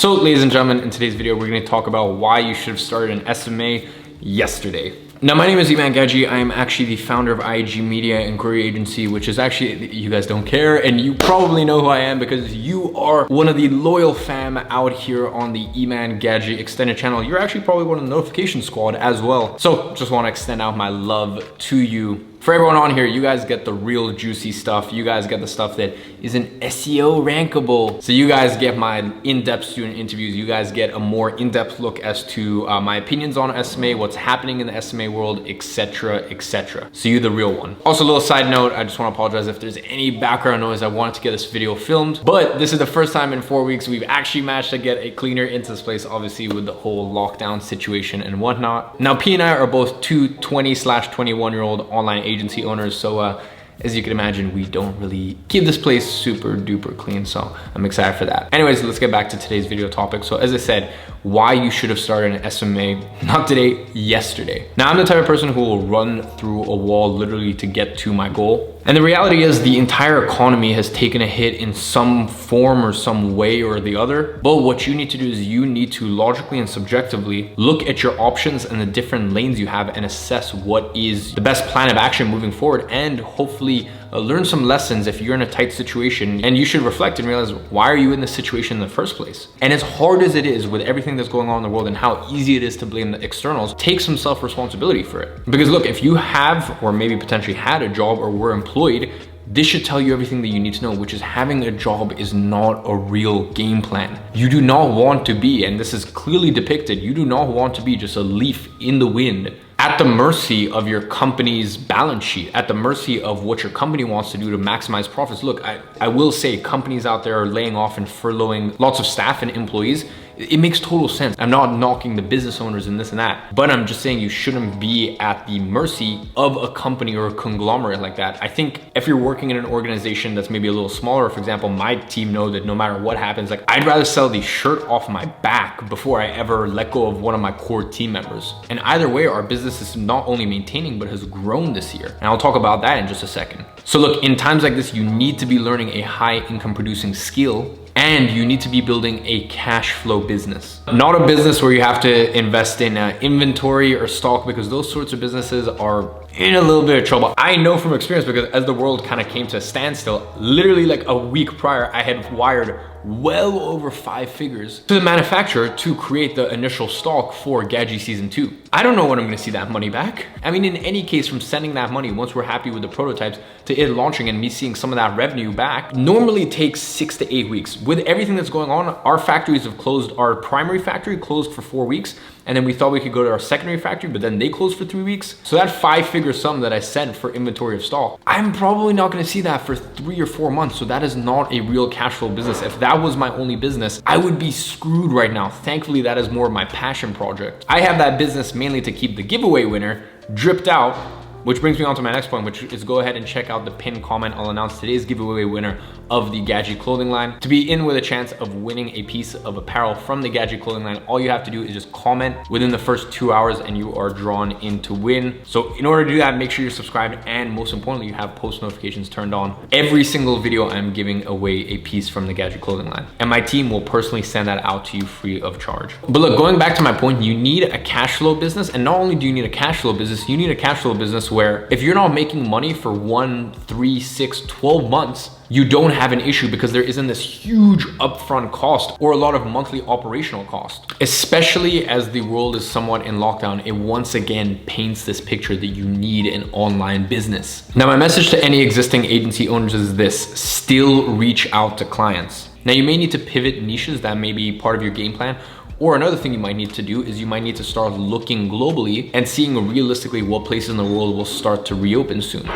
So ladies and gentlemen, in today's video, we're going to talk about why you should have started an SMA yesterday. Now, my name is Iman Gadzhi. I am actually the founder of IAG Media and GrowYourAgency, which is actually, you guys don't care, and you probably know who I am because you are one of the loyal fam out here on the Iman Gadzhi extended channel. You're actually probably one of the notification squad as well. So just want to extend out my love to you. For everyone on here, you guys get the real juicy stuff. You guys get the stuff that isn't SEO rankable. So you guys get my in-depth student interviews. You guys get a more in-depth look as to my opinions on SMA, what's happening in the SMA world, etc., etc. So you're the real one. Also, a little side note, I just want to apologize if there's any background noise. I wanted to get this video filmed, but this is the first time in 4 weeks we've actually managed to get a cleaner into this place, obviously with the whole lockdown situation and whatnot. Now, P and I are both two 20/21-year-old online agency owners, so as you can imagine, we don't really keep this place super duper clean, so I'm excited for that. Anyways, let's get back to today's video topic. So as I said, why you should have started an SMA, not today, yesterday. Now, I'm the type of person who will run through a wall literally to get to my goal. And the reality is the entire economy has taken a hit in some form or some way or the other. But what you need to do is you need to logically and subjectively look at your options and the different lanes you have and assess what is the best plan of action moving forward, and hopefully learn some lessons if you're in a tight situation, and you should reflect and realize, why are you in this situation in the first place? And as hard as it is with everything that's going on in the world and how easy it is to blame the externals, take some self-responsibility for it. Because look, if you have or maybe potentially had a job or were employed, this should tell you everything that you need to know, which is having a job is not a real game plan. You do not want to be, and this is clearly depicted, you do not want to be just a leaf in the wind at the mercy of your company's balance sheet, at the mercy of what your company wants to do to maximize profits. Look, I will say companies out there are laying off and furloughing lots of staff and employees. It makes total sense. I'm not knocking the business owners and this and that, but I'm just saying you shouldn't be at the mercy of a company or a conglomerate like that. I think if you're working in an organization that's maybe a little smaller, for example, my team know that no matter what happens, like I'd rather sell the shirt off my back before I ever let go of one of my core team members. And either way, our business is not only maintaining, but has grown this year. And I'll talk about that in just a second. So look, in times like this, you need to be learning a high income producing skill, and you need to be building a cash flow business. Not a business where you have to invest in inventory or stock, because those sorts of businesses are in a little bit of trouble. I know from experience, because as the world kind of came to a standstill, literally like a week prior, I had wired well over 5 figures to the manufacturer to create the initial stock for Gadzhi Season 2. I don't know when I'm gonna see that money back. I mean, in any case, from sending that money, once we're happy with the prototypes, to it launching and me seeing some of that revenue back, normally takes 6 to 8 weeks. With everything that's going on, our factories have closed. Our primary factory closed for 4 weeks, and then we thought we could go to our secondary factory, but then they closed for 3 weeks. So that 5-figure sum that I sent for inventory of stock, I'm probably not gonna see that for 3 or 4 months. So that is not a real cash flow business. If that was my only business, I would be screwed right now. Thankfully, that is more of my passion project. I have that business mainly to keep the giveaway winner dripped out, which brings me on to my next point, which is go ahead and check out the pinned comment. I'll announce today's giveaway winner of the Gadzhi clothing line. To be in with a chance of winning a piece of apparel from the Gadzhi clothing line, all you have to do is just comment within the first 2 hours and you are drawn in to win. So in order to do that, make sure you're subscribed, and most importantly, you have post notifications turned on. Every single video, I'm giving away a piece from the Gadzhi clothing line, and my team will personally send that out to you free of charge. But look, going back to my point, you need a cash flow business, and not only do you need a cash flow business, you need a cash flow business where if you're not making money for 1, 3, 6, 12 months, you don't have an issue, because there isn't this huge upfront cost or a lot of monthly operational cost. Especially as the world is somewhat in lockdown, it once again paints this picture that you need an online business. Now, my message to any existing agency owners is this: still reach out to clients. Now, you may need to pivot niches that may be part of your game plan, or another thing you might need to do is you might need to start looking globally and seeing realistically what places in the world will start to reopen soon.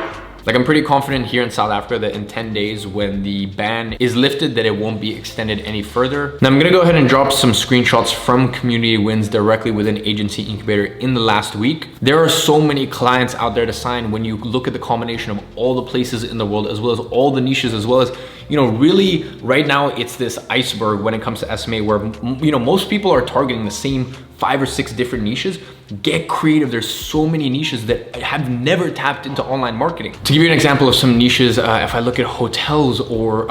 Like, I'm pretty confident here in South Africa that in 10 days when the ban is lifted, that it won't be extended any further. Now, I'm gonna go ahead and drop some screenshots from community wins directly within Agency Incubator in the last week. There are so many clients out there to sign when you look at the combination of all the places in the world, as well as all the niches, as well as, you know, really right now it's this iceberg when it comes to SMA, where, you know, most people are targeting the same 5 or 6 different niches. Get creative. There's so many niches that have never tapped into online marketing. To give you an example of some niches, if I look at hotels or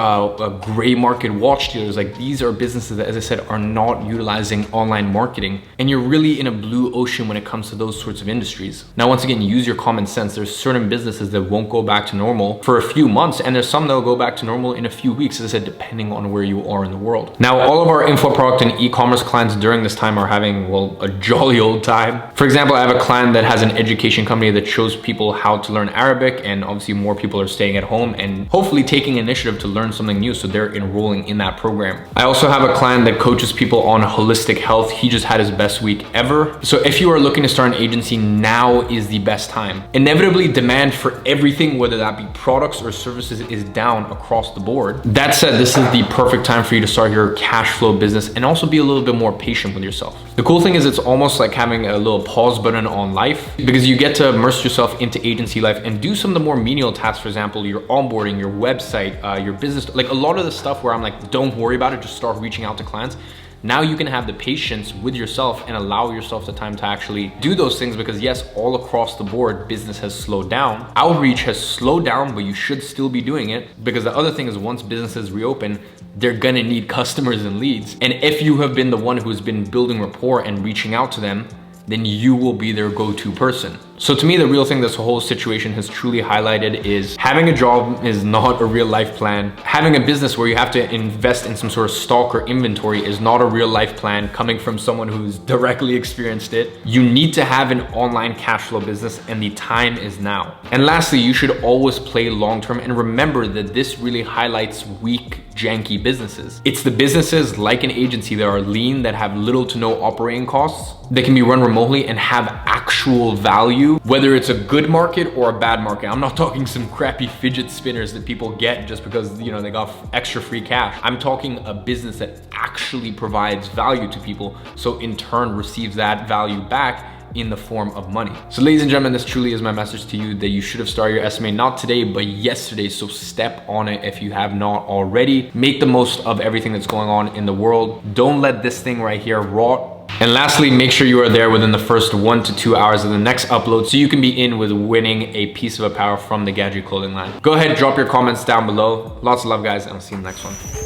gray market watch dealers, like these are businesses that, as I said, are not utilizing online marketing. And you're really in a blue ocean when it comes to those sorts of industries. Now, once again, use your common sense. There's certain businesses that won't go back to normal for a few months, and there's some that will go back to normal in a few weeks, as I said, depending on where you are in the world. Now, all of our info product and e-commerce clients during this time are having, well, a jolly old time. For example, I have a client that has an education company that shows people how to learn Arabic, and obviously more people are staying at home and hopefully taking initiative to learn something new, so they're enrolling in that program. I also have a client that coaches people on holistic health. He just had his best week ever. So if you are looking to start an agency, now is the best time. Inevitably, demand for everything, whether that be products or services, is down across the board. That said, this is the perfect time for you to start your cash flow business and also be a little bit more patient with yourself. The cool thing is it's almost like having a little pause button on life, because you get to immerse yourself into agency life and do some of the more menial tasks. For example, your onboarding, your website, your business, like a lot of the stuff where I'm like, don't worry about it, just start reaching out to clients. Now you can have the patience with yourself and allow yourself the time to actually do those things, because yes, all across the board, business has slowed down. Outreach has slowed down, but you should still be doing it, because the other thing is once businesses reopen, they're gonna need customers and leads. And if you have been the one who's been building rapport and reaching out to them, then you will be their go-to person. So to me, the real thing this whole situation has truly highlighted is having a job is not a real life plan. Having a business where you have to invest in some sort of stock or inventory is not a real life plan, coming from someone who's directly experienced it. You need to have an online cash flow business, and the time is now. And lastly, you should always play long-term, and remember that this really highlights weak, janky businesses. It's the businesses like an agency that are lean, that have little to no operating costs, that can be run remotely and have actual value, whether it's a good market or a bad market. I'm not talking some crappy fidget spinners that people get just because, you know, they got extra free cash. I'm talking a business that actually provides value to people, so in turn receives that value back in the form of money. So ladies and gentlemen, this truly is my message to you, that you should have started your SMA not today, but yesterday. So step on it if you have not already. Make the most of everything that's going on in the world. Don't let this thing right here rot. And lastly, make sure you are there within the first 1 to 2 hours of the next upload, so you can be in with winning a piece of apparel from the Gadzhi clothing line. Go ahead, drop your comments down below. Lots of love, guys, and I'll see you in the next one.